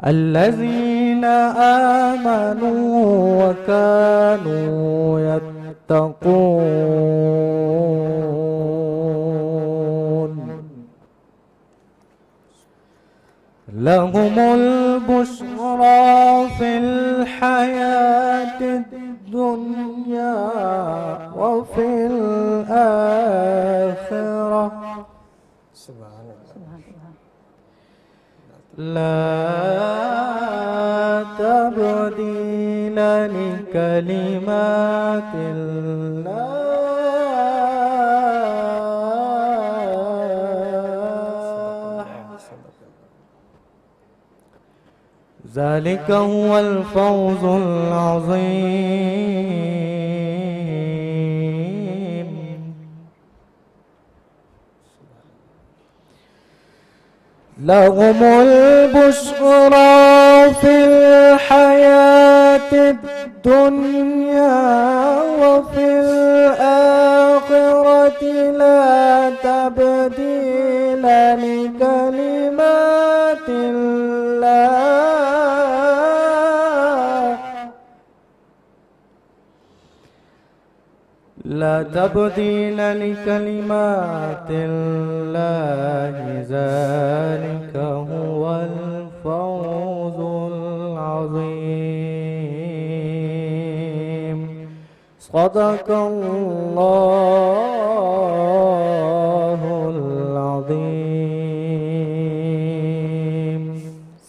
الذين آمنوا وكانوا يتقون لهم البشرى في الحياة الدنيا وفي الآخرة لا تبديل لكلمات الله ذلك هو الفوز العظيم. لهم البشرى في الحياة الدنيا وفي الآخرة لا تبديل لكلمات الله لا تبديل لكلمات الله ذلك هو الفوز العظيم. صدق الله العظيم.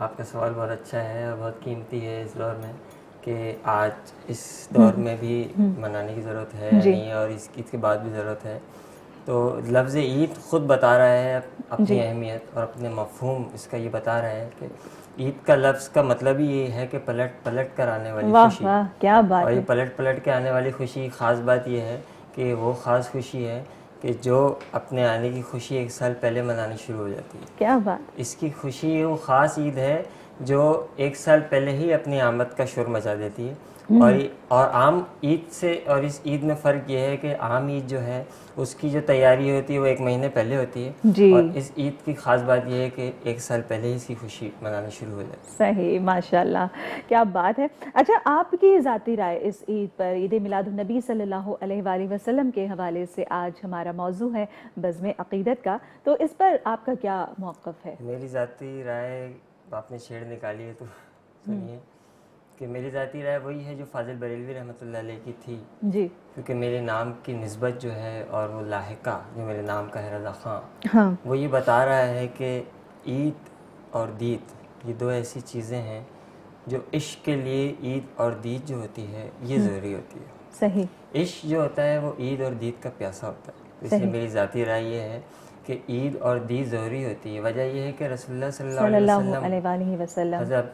آپ کا سوال بہت اچھا ہے اور بہت قیمتی ہے اس دور میں کہ آج اس دور میں بھی منانے کی ضرورت ہے نہیں اور اس عید کے بعد بھی ضرورت ہے. تو لفظ عید خود بتا رہا ہے اپنی اہمیت اور اپنے مفہوم اس کا یہ بتا رہا ہے کہ عید کا لفظ کا مطلب ہی یہ ہے کہ پلٹ پلٹ کر آنے والی خوشی. واہ کیا بات اور ہے. یہ پلٹ پلٹ کے آنے والی خوشی خاص بات یہ ہے کہ وہ خاص خوشی ہے کہ جو اپنے آنے کی خوشی ایک سال پہلے منانی شروع ہو جاتی ہے. کیا بات. اس کی خوشی وہ خاص عید ہے جو ایک سال پہلے ہی اپنی آمد کا شور مچا دیتی ہے. اور عام عید سے اور اس عید میں فرق یہ ہے کہ عام عید جو ہے اس کی جو تیاری ہوتی ہے وہ ایک مہینے پہلے ہوتی ہے اور اس عید کی خاص بات یہ ہے کہ ایک سال پہلے ہی اس کی خوشی منانا شروع ہو جاتی ہے. صحیح ماشاء اللہ کیا بات ہے. اچھا آپ کی ذاتی رائے اس عید پر عید میلاد النبی صلی اللہ علیہ وآلہ وسلم کے حوالے سے آج ہمارا موضوع ہے بزم عقیدت کا, تو اس پر آپ کا کیا موقف ہے؟ میری ذاتی رائے آپ نے چھیڑ نکالی ہے تو سنیے کہ میری ذاتی رائے وہی ہے جو فاضل بریلوی رحمۃ اللہ علیہ کی تھی. جی. کیونکہ میرے نام کی نسبت جو ہے اور وہ لاحقہ جو میرے نام کا ہے رضا خان, وہ یہ بتا رہا ہے کہ عید اور دید یہ دو ایسی چیزیں ہیں جو عشق کے لیے عید اور دید جو ہوتی ہے یہ ضروری ہوتی ہے. صحیح. عشق جو ہوتا ہے وہ عید اور دید کا پیاسا ہوتا ہے. اس لیے میری ذاتی رائے یہ ہے کہ عید اور دید ضروری ہوتی ہے. وجہ یہ ہے کہ رسول اللہ صلی اللہ علیہ وسلم حضرت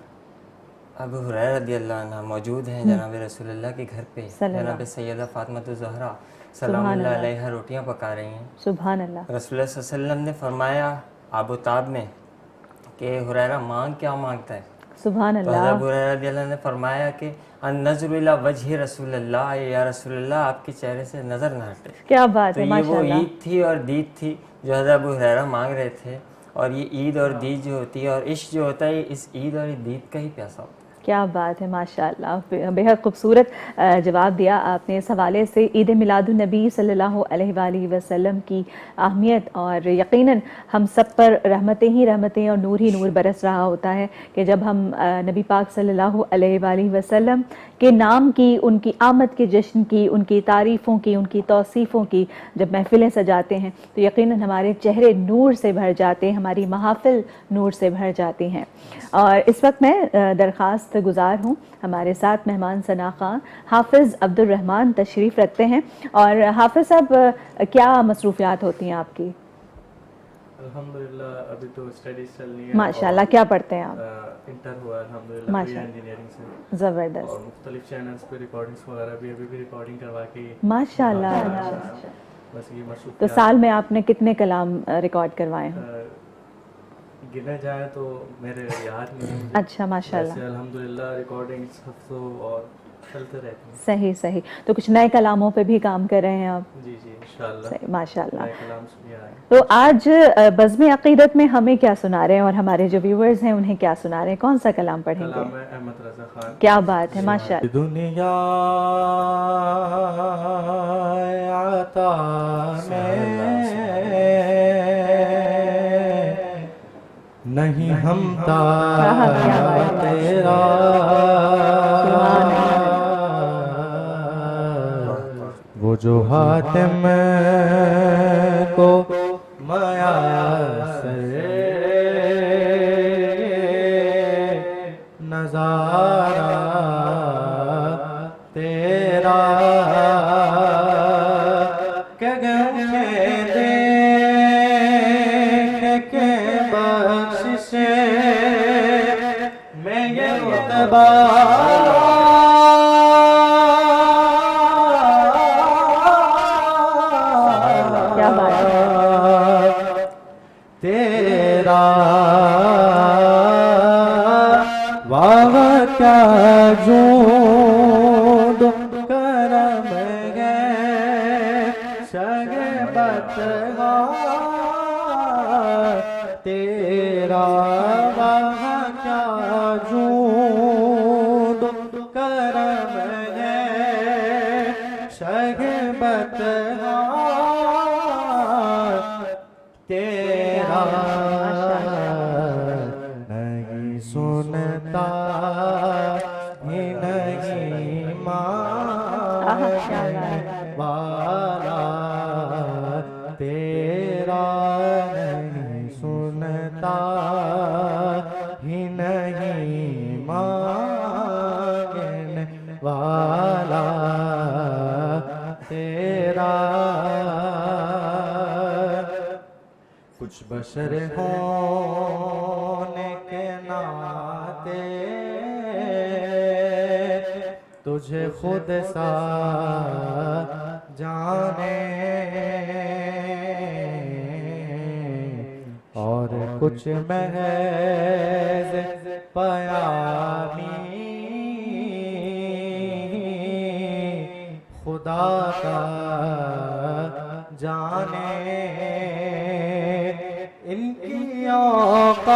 ابو ہریرہ رضی اللہ عنہ موجود ہیں جناب رسول اللہ کے گھر پہ. جناب سیدہ فاطمہ الزہرا سلام اللہ علیہا روٹیاں پکا رہی ہیں. سبحان اللہ. رسول اللہ صلی اللہ علیہ وسلم نے فرمایا آب و تاب میں کہ ہریرہ مانگ کیا مانگتا ہے. سبحان اللہ. تو ابو ہریرہ رضی اللہ عنہ نے فرمایا کہ النظر الی وجہ رسول اللہ, یا رسول اللہ آپ کے چہرے سے نظر نہ ہٹے. کیا بات ہے. تو یہ وہ عید تھی اور دید تھی جو حضرت ابو ہریرہ مانگ رہے تھے. اور یہ عید اور دید جو ہوتی ہے اور عشق جو ہوتا ہے اس عید اور دید کا ہی پیاسا ہوتا ہے. کیا بات ہے ماشاء اللہ. بہت خوبصورت جواب دیا آپ نے اس حوالے سے. عید میلاد النبی صلی اللہ علیہ وآلہ وسلم کی اہمیت, اور یقیناً ہم سب پر رحمتیں ہی رحمتیں اور نور ہی نور برس رہا ہوتا ہے کہ جب ہم نبی پاک صلی اللہ علیہ وآلہ وسلم کے نام کی, ان کی آمد کے جشن کی, ان کی تعریفوں کی, ان کی توصیفوں کی جب محفلیں سجاتے ہیں تو یقیناً ہمارے چہرے نور سے بھر جاتے ہیں, ہماری محافل نور سے بھر جاتی ہیں. اور اس وقت میں درخواست گزار ہوں, ہمارے ساتھ مہمان ثنا خان حافظ عبد الرحمن تشریف رکھتے ہیں. اور حافظ صاحب کیا مصروفیات ہوتی ہیں آپ کی؟ الحمدللہ ابھی تو اسٹڈیز چل رہی ہیں. ماشاءاللہ. کیا پڑھتے ہیں آپ؟ انٹر ہوا الحمدللہ انجینئرنگ سے. زبردست. اور مختلف چینلز پہ ریکارڈنگز وغیرہ بھی ابھی ریکارڈنگ کروا کے ماشاءاللہ. بس یہ مصروف. تو سال میں آپ نے کتنے کلام ریکارڈ کروائے ہیں؟ گنے جائے تو میرے یاد نہیں. اچھا ماشاءاللہ. الحمدللہ ریکارڈنگز ہفتوں اور چلتے رہتے ہیں. صحیح صحیح. تو کچھ نئے کلاموں پہ بھی کام کر رہے ہیں آپ؟ جی جی انشاءاللہ. صحیح ماشاءاللہ. نئے کلام سنیے آئے. تو آج بزم عقیدت میں ہمیں کیا سنا رہے ہیں اور ہمارے جو ویورز ہیں انہیں کیا سنا رہے ہیں؟ کون سا کلام پڑھیں گے؟ کلام ہے احمد رضا خان. کیا بات ہے ماشاءاللہ. دنیا عطا میں نہیں ہمتا تیرا, وہ جو حاتم کو میسر نظارہ تیرا, کہ دیکھ کے بخشش میں یہ کیا بات ہے تیرا, واہ کیا جود کرم ہے شگبت تیرا, واہ کیا جود کرم ہے شگبت تیرا, نہیں سنتا ہی نہیں ماننے والا تیرا, نہیں سنتا ہی نہیں بشر ہونے کے ناطے تجھے خود سا جانے اور کچھ محض پیامی خدا کا جانے ان کی اوقات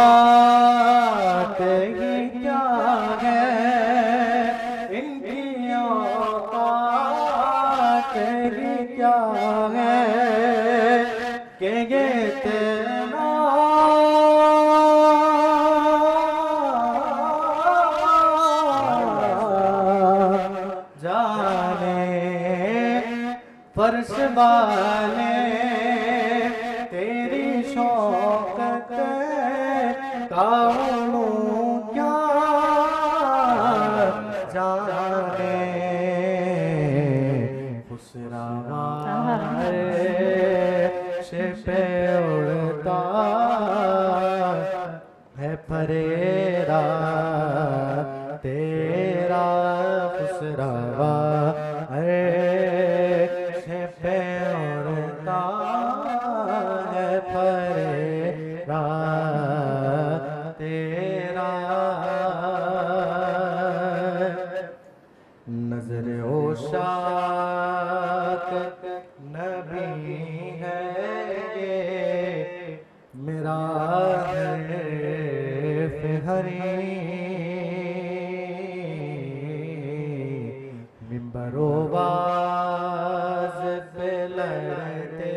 ہی کیا ہے ان کی اوقات ہی کیا ہے کہ یہ تیرا جانے فرش والے تیری شوقت کاؤں کیا جانے خسرا پہ اڑتا ہے پھریرا تیرا خسروا پہ اڑتا ہے پھریرا تیرا نظر عشاق نبی ہے میرا حریف ہری منبر و باز پہ لڑتے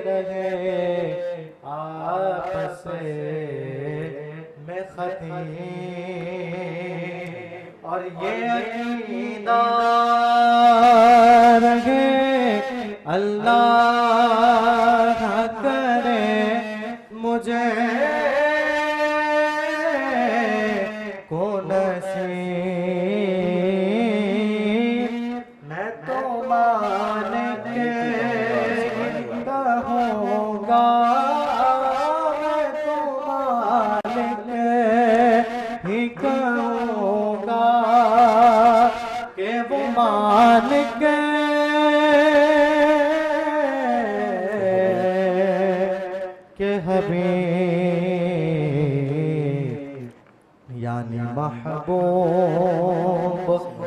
رہے آپس میں خطیب اور یہ عقیدہ رہے اللہ کرے مجھے کو نصیب میں تو مان کے کہوں گا میں تو مان کے ہی کہوں گا کہ وہ مان کے کہ حبیب یعنی محبوب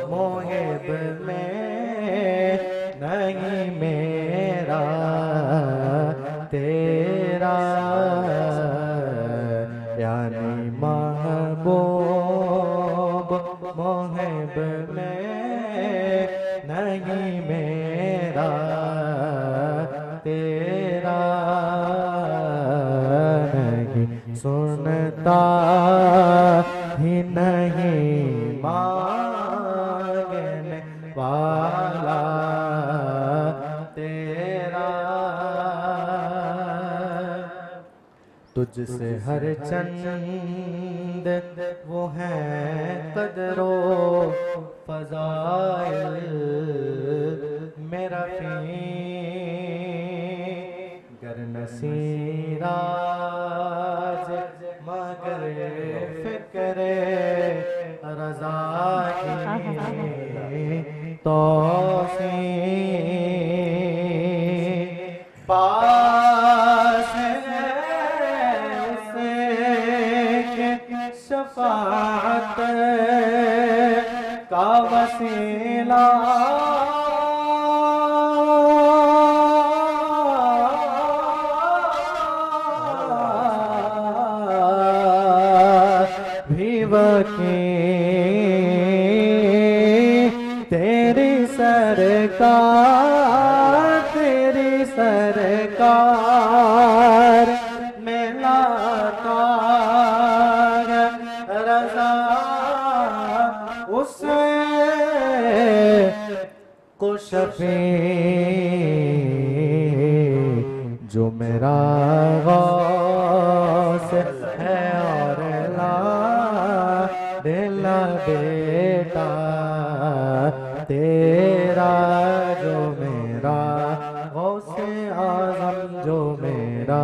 محب میں نہیں میرا تیرا یعنی محبوب محب میں نہیں میرا تیرا سنتا ہی نہیں مانگنے والا تیرا تجھ سے ہر چند وہ ہیں قدر و فضائل میرا فی گر نصیراج مگر فکر رضا کی توسیع پاس ہے اسے کہ شفاعت کا وسیلہ تیری سرکار میں لاتا رضا اس کو شفیع جو میرا غوث ہے اور دل بیٹا تیرا جو میرا غوث اعظم جو میرا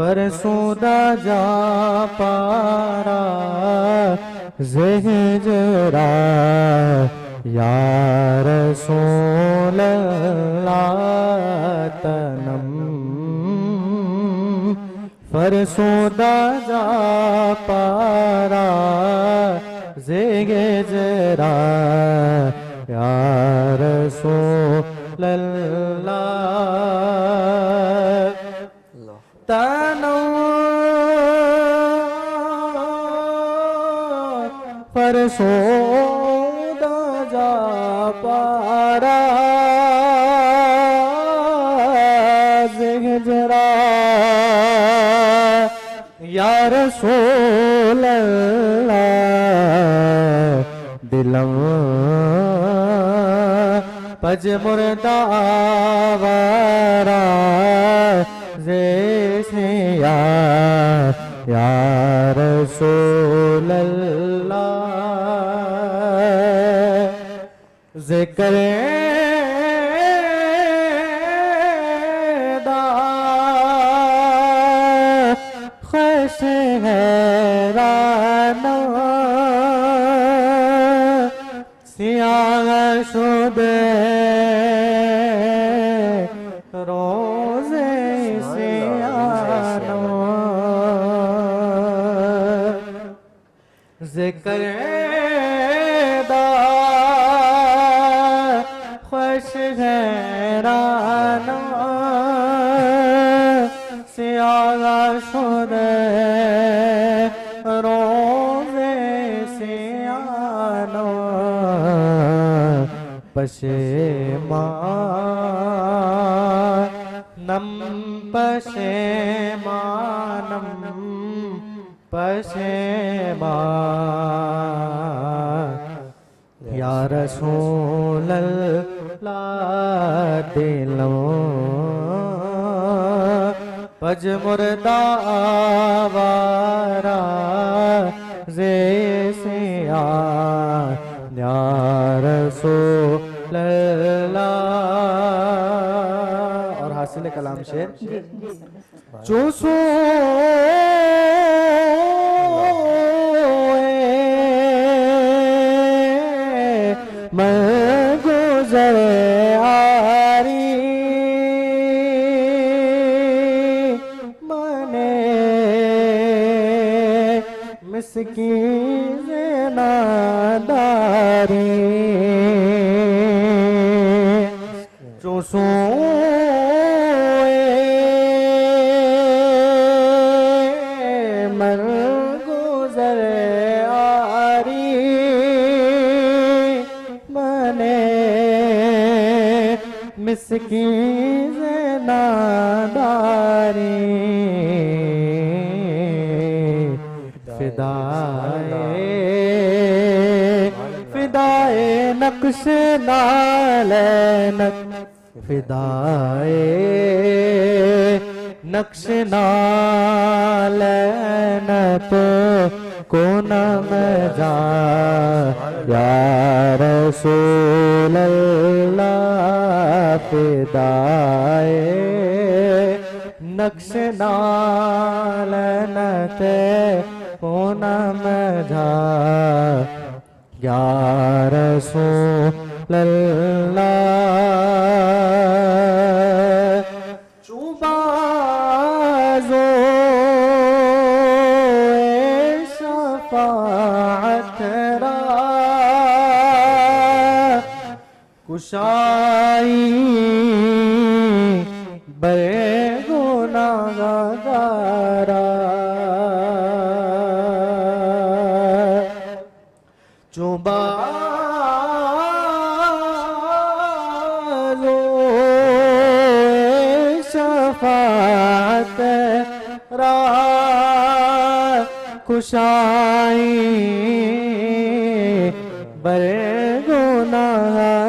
فرسودہ جا پارا زہجرا یا رسول اللہ تنم فرسودہ جا پارا زہجرا یا رسول اللہ فرسودہ جا پارا زہجرا یا رسول اللہ دلم پج مردہ آوارا زیسیا یا رسول اللہ ذکر دا خوش حیران سیاہ شدے روزے سیاہ ذکر دا خوش حیران سیاہ شدے روزے سیاہ پشیمانم پشیمانم پشیمان یا رسول اللہ دلوں پج مردہ آوارا زیسیا یا رسول اللہ. اور حاصل کلام شعر چوسو میں گزر آری منے مسکین ناداری چوسو من گزر آری مسکین ناداری فدائے نقش نالینت فدائے نقش نالینت کو نم جا یا رسول اللہ فدائے نقش نالینت کو نم جا یا رسول اللہ چوبازو شفاعت را کشائی بے گناہگارا چوبازو شفاعت را کشائی بر گناہگارا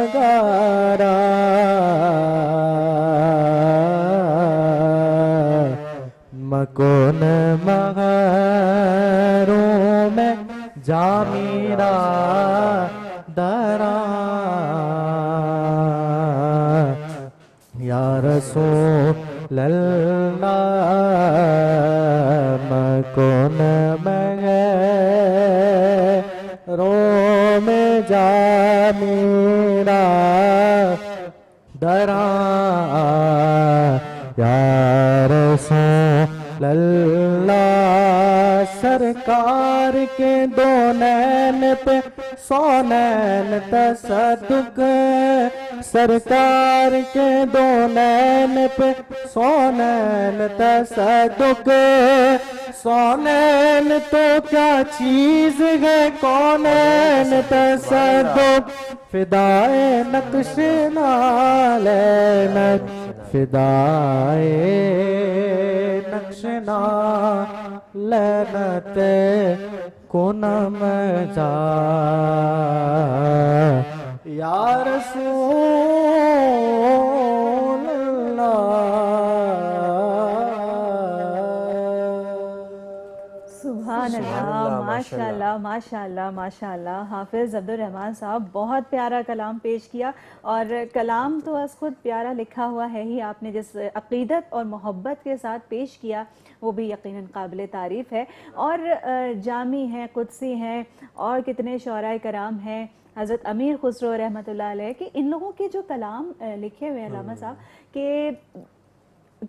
مکن محروم جا میرا درا یا رسول اللہ کون رو میں جا میرا دراں یا رسول اللہ سرکار کے دو نین پہ سونین تصدق سرکار کے دو نین پہ سونین تصدق سونین تو کیا چیز ہے کونین تصدق فدائے نقش نالینت فدائے نقش نالینت کنم جا یا رسول سبحان اللہ، ماشاء اللہ ماشاء اللہ ماشاء اللہ. حافظ عبد الرحمن صاحب بہت پیارا کلام پیش کیا، اور کلام تو از خود پیارا لکھا ہوا ہے ہی. آپ نے جس عقیدت اور محبت کے ساتھ پیش کیا وہ بھی یقیناً قابل تعریف ہے. اور جامی ہیں، قدسی ہیں، اور کتنے شعراء کرام ہیں، حضرت امیر خسرو رحمۃ اللہ علیہ، کہ ان لوگوں کے جو کلام لکھے ہوئے علامہ صاحب کہ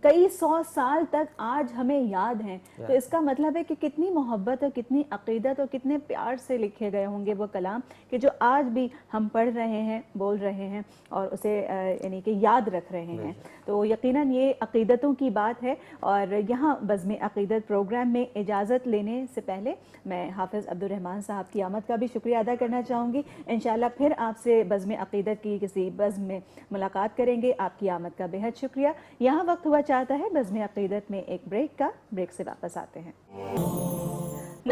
کئی سو سال تک آج ہمیں یاد ہیں، تو اس کا مطلب ہے کہ کتنی محبت اور کتنی عقیدت اور کتنے پیار سے لکھے گئے ہوں گے وہ کلام، کہ جو آج بھی ہم پڑھ رہے ہیں، بول رہے ہیں اور اسے یعنی کہ یاد رکھ رہے ہیں. تو یقیناً یہ عقیدتوں کی بات ہے. اور یہاں بزم عقیدت پروگرام میں اجازت لینے سے پہلے میں حافظ عبد الرحمن صاحب کی آمد کا بھی شکریہ ادا کرنا چاہوں گی. انشاءاللہ پھر آپ سے بزم عقیدت کی کسی بزم میں ملاقات کریں گے. آپ کی آمد کا بہت شکریہ. یہاں وقت ہوا چاہتا ہے بزم عقیدت میں ایک بریک کا. بریک سے واپس آتے ہیں.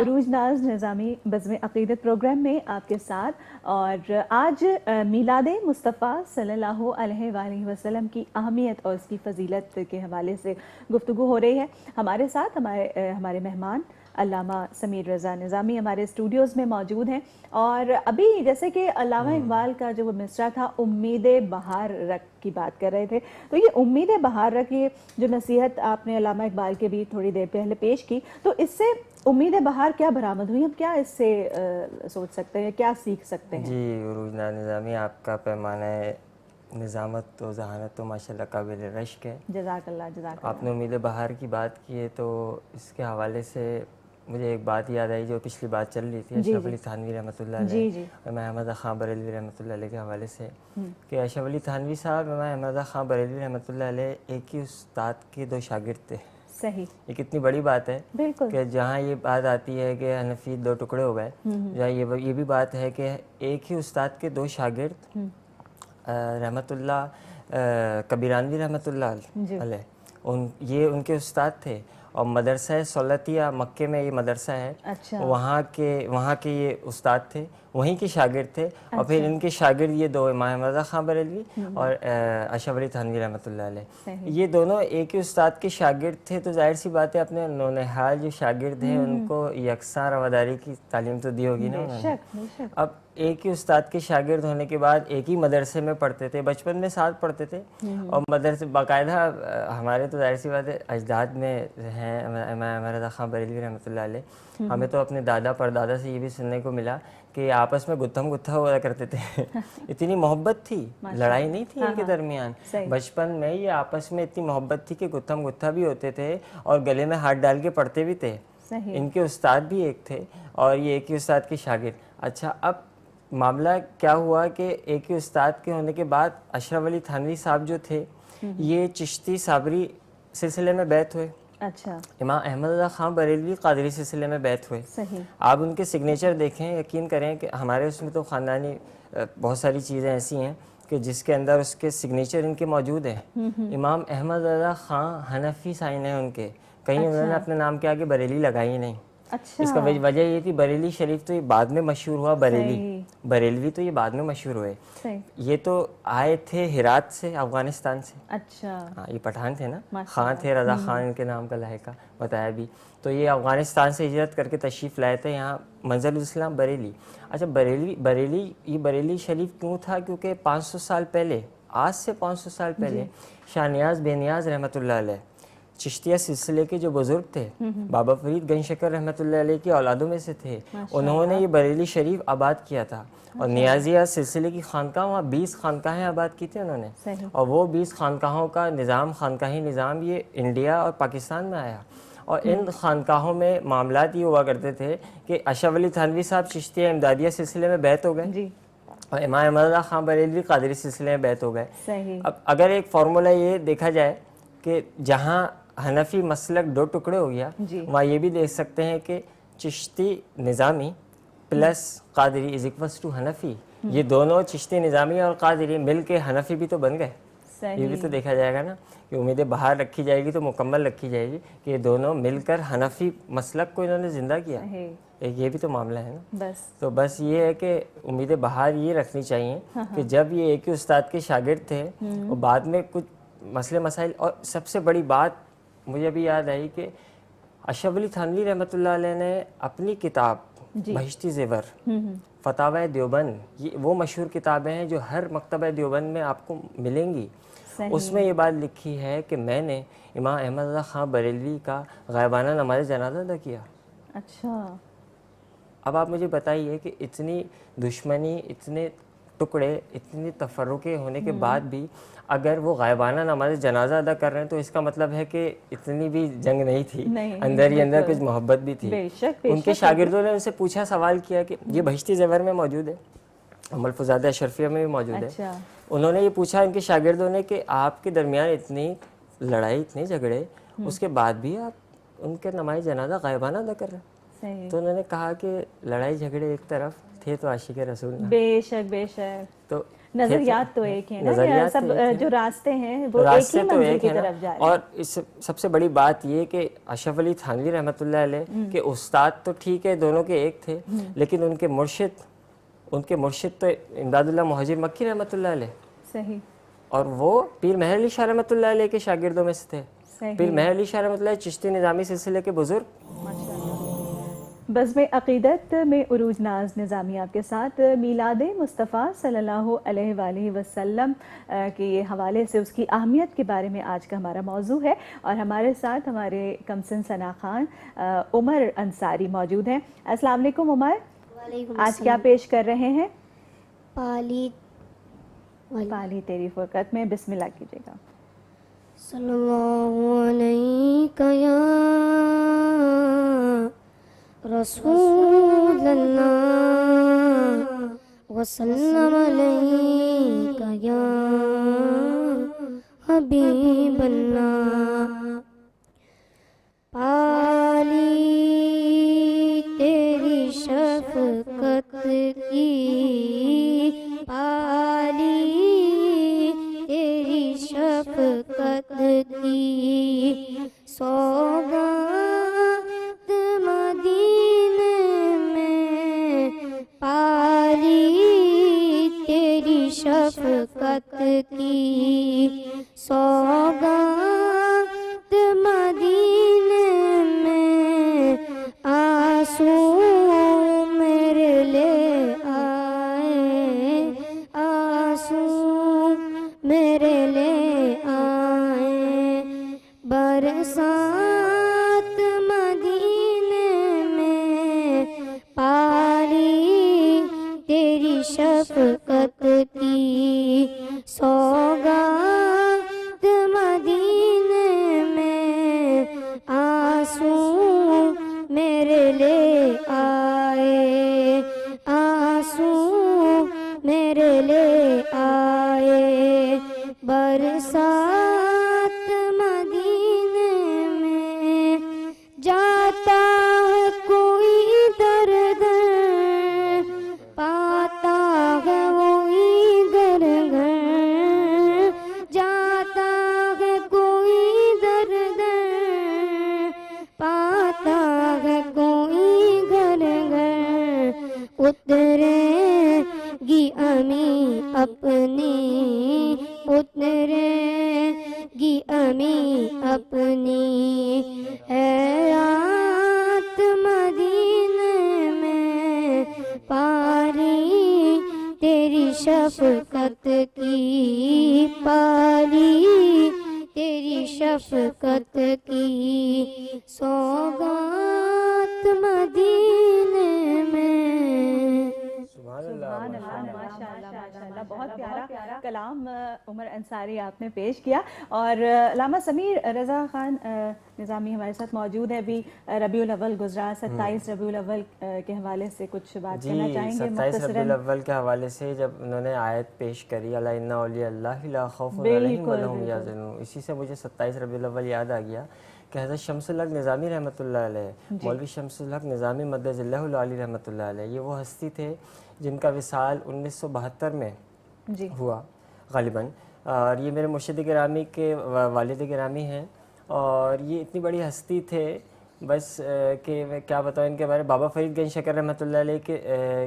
عروج ناز نظامی بزم عقیدت پروگرام میں آپ کے ساتھ. اور آج میلاد مصطفیٰ صلی اللہ علیہ وآلہ وسلم کی اہمیت اور اس کی فضیلت کے حوالے سے گفتگو ہو رہی ہے. ہمارے ساتھ ہمارے مہمان علامہ سمیر رضا نظامی ہمارے اسٹوڈیوز میں موجود ہیں. اور ابھی جیسے کہ علامہ اقبال کا جو وہ مصرع تھا امید بہار رکھ کی بات کر رہے تھے، تو یہ امید بہار رکھ، یہ جو نصیحت آپ نے علامہ اقبال کے بھی تھوڑی دیر پہلے پیش کی، تو اس سے امید بہار کیا برآمد ہوئی؟ ہم کیا اس سے سوچ سکتے ہیں، کیا سیکھ سکتے ہیں؟ جی عروج ناز نظامی، آپ کا پیمانہ نظامت و ذہانت تو ماشاءاللہ قابل رشک ہے. جزاک اللہ جزاک اللہ. آپ نے امید بہار کی بات کی ہے تو اس کے حوالے سے مجھے ایک بات یاد آئی جو پچھلی بات چل رہی تھی اشرف علی تھانوی رحمۃ اللہ علیہ اور امام احمد خان بریلوی رحمۃ اللہ علیہ کے حوالے سے، کہ اشرف علی تھانوی صاحب امام احمد خان بریلوی رحمۃ اللہ علیہ ایک ہی استاد کے دو شاگرد تھے. صحیح. یہ کتنی بڑی بات ہے کہ جہاں یہ بات آتی ہے کہ حنفی دو ٹکڑے ہو گئے، جہاں یہ بھی بات ہے کہ ایک ہی استاد کے دو شاگرد رحمۃ اللہ کبیرانوی رحمۃ اللہ علیہ، یہ ان کے استاد تھے. اور مدرسہ سولتیہ مکے میں یہ مدرسہ ہے، وہاں کے یہ استاد تھے، وہیں کے شاگرد تھے. اور پھر ان کے شاگرد یہ دو امام احمد خان بریلوی اور اشرف علی تھانوی رحمۃ اللہ علیہ، یہ دونوں ایک ہی استاد کے شاگرد تھے. تو ظاہر سی بات ہے اپنے نونہال جو شاگرد ہیں ان کو یکساں رواداری کی تعلیم تو دی ہوگی نا انہوں نے. اب ایک ہی استاد کے شاگرد ہونے کے بعد ایک ہی مدرسے میں پڑھتے تھے، بچپن میں ساتھ پڑھتے تھے، اور مدرسے باقاعدہ ہمارے تو ظاہر سی بات ہے اجداد میں ہیں امام رضا خان بریلوی رحمۃ اللہ علیہ. ہمیں تو اپنے دادا پردادا سے یہ بھی سننے کو ملا کہ آپس میں گتھم گتھا ہوا کرتے تھے. اتنی محبت تھی، لڑائی نہیں تھی ان کے درمیان. بچپن میں یہ آپس میں اتنی محبت تھی کہ گتھم گتھا بھی ہوتے تھے اور گلے میں ہاتھ ڈال کے پڑھتے بھی تھے. ان کے استاد بھی ایک تھے اور یہ ایک ہی استاد کے شاگرد. اچھا، اب معاملہ کیا ہوا کہ ایک ہی استاد کے ہونے کے بعد اشرف علی تھانوی صاحب جو تھے یہ چشتی صابری سلسلے میں بیعت ہوئے. اچھا. امام احمد رضا خان بریلوی قادری سلسلے میں بیعت ہوئے. آپ ان کے سگنیچر دیکھیں، یقین کریں کہ ہمارے اس میں تو خاندانی بہت ساری چیزیں ایسی ہیں کہ جس کے اندر اس کے سگنیچر ان کے موجود ہیں. امام احمد رضا خان حنفی سائن ہیں ان کے، کہیں انہوں نے اپنے نام کے آگے بریلی لگائی نہیں. اس کا وجہ یہ تھی بریلی شریف تو یہ بعد میں مشہور ہوا، بریلوی تو یہ بعد میں مشہور ہوئے. یہ تو آئے تھے ہرات سے، افغانستان سے. اچھا. ہاں، یہ پٹھان تھے نا، خان تھے، رضا خان ان کے نام کا لاحقہ بتایا بھی. تو یہ افغانستان سے ہجرت کر کے تشریف لائے تھے یہاں منزل الاسلام بریلی. اچھا، بریلی شریف کیوں تھا؟ کیونکہ 500 سال پہلے، آج سے 500 سال پہلے شاہ نیاز بے نیاز رحمۃ اللہ علیہ چشتیہ سلسلے کے جو بزرگ تھے بابا فرید گنج شکر رحمۃ اللہ علیہ کی اولادوں میں سے تھے. انہوں نے یہ بریلی شریف آباد کیا تھا اور نیازیہ سلسلے کی خانقاہ وہاں 20 خانقاہیں آباد کی تھی انہوں نے. اور وہ 20 خانقاہوں کا نظام خانقاہی نظام یہ انڈیا اور پاکستان میں آیا. اور ان خانقاہوں میں معاملات یہ ہوا کرتے تھے کہ اشرف علی تھانوی صاحب چشتیہ امدادیہ سلسلے میں بیعت ہو گئے اور امام احمد رضا خان بریلوی قادری سلسلے میں بیعت ہو گئے. اب اگر ایک فارمولہ یہ دیکھا جائے کہ جہاں حنفی مسلک 2 ٹکڑے ہو گیا وہاں یہ بھی دیکھ سکتے ہیں کہ Chishti Nizami plus Qadri is equals to Hanafi. یہ دونوں چشتی نظامی اور قادری مل کے حنفی بھی تو بن گئے. یہ بھی تو دیکھا جائے گا نا کہ امید بہار رکھی جائے گی تو مکمل رکھی جائے گی کہ یہ دونوں مل کر حنفی مسلک کو انہوں نے زندہ کیا. ایک یہ بھی تو معاملہ ہے نا. تو بس یہ ہے کہ امید بہار یہ رکھنی چاہیے کہ جب یہ ایک ہی استاد کے شاگرد تھے اور بعد میں کچھ مسئلے مسائل. اور سب سے بڑی بات مجھے ابھی یاد آئی کہ اشرف علی تھانوی رحمۃ اللہ علیہ نے اپنی کتاب بہشتی زیور فتاوی دیوبند یہ وہ مشہور کتابیں ہیں جو ہر مکتبہ دیوبند میں آپ کو ملیں گی. اس میں یہ بات لکھی ہے کہ میں نے امام احمد رضا خان بریلوی کا غائبانہ نماز جنازہ ادا کیا. اچھا اب آپ مجھے بتائیے کہ اتنی دشمنی اتنے ٹکڑے اتنی تفرقے ہونے کے بعد بھی اگر وہ غائبانہ نماز جنازہ ادا کر رہے ہیں تو اس کا مطلب ہے کہ اتنی بھی جنگ نہیں تھی, اندر ہی اندر کچھ محبت بھی تھی. ان کے شاگردوں نے ان سے پوچھا, سوال کیا کہ یہ بہشتی زیور میں موجود ہے, ام الفضاد اشرفیہ میں بھی موجود ہے. انہوں نے یہ پوچھا ان کے شاگردوں نے کہ آپ کے درمیان اتنی لڑائی اتنے جھگڑے اس کے بعد بھی آپ ان کے نماز جنازہ غائبانہ ادا کر رہے ہیں. تو انہوں نے کہا کہ لڑائی جھگڑے ایک طرف تھے تو عاشق رسول نہ. بے شک بے شک. تو نظریات تو ایک ہیں نا, سب جو راستے ہیں وہ ایک ہی منزل کی طرف جا رہے ہیں. اور اس سب سے بڑی بات یہ کہ اشرف علی تھانوی رحمۃ اللہ علیہ کے استاد تو ٹھیک ہے دونوں کے ایک تھے, لیکن ان کے مرشد تو امداد اللہ مہاجر مکی رحمۃ اللہ علیہ. صحیح. اور وہ پیر مہر علی شاہ رحمۃ اللہ علیہ کے شاگردوں میں سے تھے. پیر مہر علی شاہ رحمۃ اللہ چشتی نظامی سلسلے کے بزرگ. بزم عقیدت میں عروج ناز نظامی آپ کے ساتھ میلاد مصطفیٰ صلی اللہ علیہ وآلہ وسلم کے حوالے سے اس کی اہمیت کے بارے میں آج کا ہمارا موضوع ہے. اور ہمارے ساتھ ہمارے کمسن ثنا خان عمر انصاری موجود ہیں. السلام علیکم عمر, آج کیا پیش کر رہے ہیں؟ پالی تیری فرقت میں بسم اللہ کیجیے گا. صلی اللہ علیہ یا رسول اللہ وسلم علیک یا حبیب اللہ. پالی تیری شفقت کی, پالی تیری شفقت کی سوگات مدینے میں, پالی تیری شفقت کی سوگات مدینے میں, آنسو میرے لے آئے, آنسو میرے لے آئے, برسات مدینے میں, پالی تیری شفقت کی سوگات مدینے میں, آنسو میرے لے آئے, آنسو میرے لے آئے, برسات مدینے میں. جاتا ہے کوئی در در, پاتا ہے وہی گھر گھر, جاتا ہے کوئی در در, پاتا ہے کوئی گھر گھر, اترے گی امی اپنی, اترے گی امی اپنی, حیات مدینے میں, پالی تیری شفقت کی, پالی تیری شفقت کی سوغات مدینے میں. سبحان اللہ. ماشاءاللہ بہت پیارا کلام عمر انصاری آپ نے پیش کیا. اور علامہ سمیر رضا خان نظامی ہمارے ساتھ موجود ہے. ابھی ربیع الاول گزرا, 27 ربیع الاول کے حوالے سے کچھ بات کرنا چاہیں گے 27 ربیع الاول کے حوالے سے جب انہوں نے آیت پیش کری الا ان اولیاء اللہ لا خوف علیہم ولا هم یحزنون, اسی سے مجھے 27 ربیع الاول یاد آ گیا کہ حضرت شمس الحق نظامی رحمۃ اللہ علیہ, مولوی شمس الحق نظامی مدد اللہ العالی رحمۃ اللہ علیہ, یہ وہ ہستی تھے جن کا وصال 1972 میں ہوا غالباً, اور یہ میرے مرشد گرامی کے والد گرامی ہیں. اور یہ اتنی بڑی ہستی تھے بس کہ میں کیا بتاؤں ان کے بارے. بابا فرید گنج شکر رحمۃ اللہ علیہ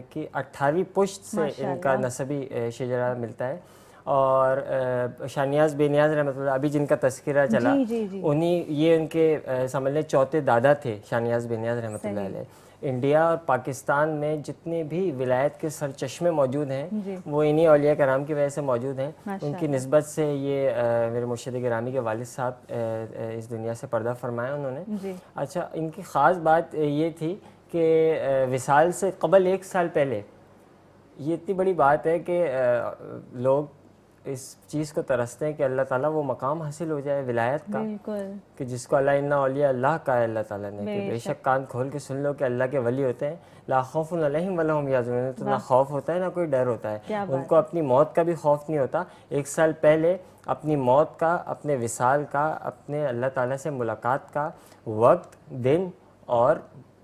کی 18ویں پشت سے ان کا نسبی شجرہ ملتا ہے. اور شاہ نیاز بے نیاز رحمۃ اللہ ابھی جن کا تذکرہ چلا, انہیں یہ ان کے سمجھ لیں چوتھے دادا تھے شاہ نیاز بے نیاز رحمۃ اللہ علیہ. انڈیا اور پاکستان میں جتنے بھی ولایت کے سرچشمے موجود ہیں وہ انہی اولیاء کرام کی وجہ سے موجود ہیں. ان کی نسبت سے یہ میرے مرشد گرامی کے والد صاحب اس دنیا سے پردہ فرمایا انہوں نے. اچھا, ان کی خاص بات یہ تھی کہ وصال سے قبل 1 سال پہلے, یہ اتنی بڑی بات ہے کہ لوگ اس چیز کو ترستے ہیں کہ اللہ تعالیٰ وہ مقام حاصل ہو جائے ولایت کا, کہ جس کو اللہ انا اولیاء اللہ کا ہے اللہ تعالیٰ نے, کہ بے شک کان کھول کے سن لو کہ اللہ کے ولی ہوتے ہیں لا خوف علیہم ولا هم یحزنون, تو نہ خوف ہوتا ہے نہ کوئی ڈر ہوتا ہے. ان کو اپنی موت کا بھی خوف نہیں ہوتا. 1 سال پہلے اپنی موت کا, اپنے وصال کا, اپنے اللہ تعالیٰ سے ملاقات کا وقت, دن اور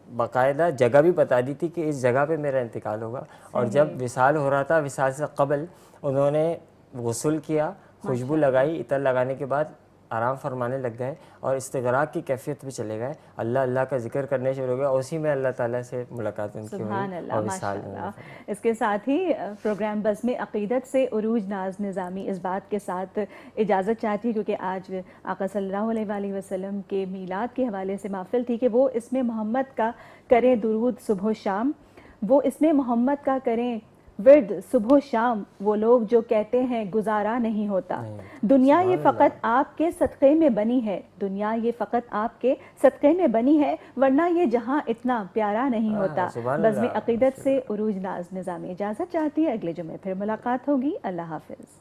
باقاعدہ جگہ بھی بتا دی تھی کہ اس جگہ پہ میرا انتقال ہوگا. اور جب وصال ہو رہا تھا, وصال سے قبل انہوں نے غسل کیا, خوشبو لگائی, عطر لگانے کے بعد آرام فرمانے لگ گئے اور استغراق کی کیفیت بھی چلے گئے. اللہ اللہ کا ذکر کرنے شروع ہو گیا, اسی میں اللہ تعالیٰ سے ملاقات ان کی ہوئی اور وصال ہوئی. اس کے ساتھ ہی پروگرام بزم عقیدت سے عروج ناز نظامی اس بات کے ساتھ اجازت چاہتی, کیونکہ آج آقا صلی اللہ علیہ وآلہ وسلم کے میلاد کے حوالے سے محفل تھی, کہ وہ اس میں محمد کا کریں درود صبح و شام, وہ اس میں محمد کا کریں ورد صبح و شام. وہ لوگ جو کہتے ہیں گزارا نہیں ہوتا, دنیا یہ فقط آپ کے صدقے میں بنی ہے, دنیا یہ فقط آپ کے صدقے میں بنی ہے, ورنہ یہ جہاں اتنا پیارا نہیں ہوتا. بزم عقیدت سے عروج ناز نظامی اجازت چاہتی ہے, اگلے جمعے پھر ملاقات ہوگی. اللہ حافظ.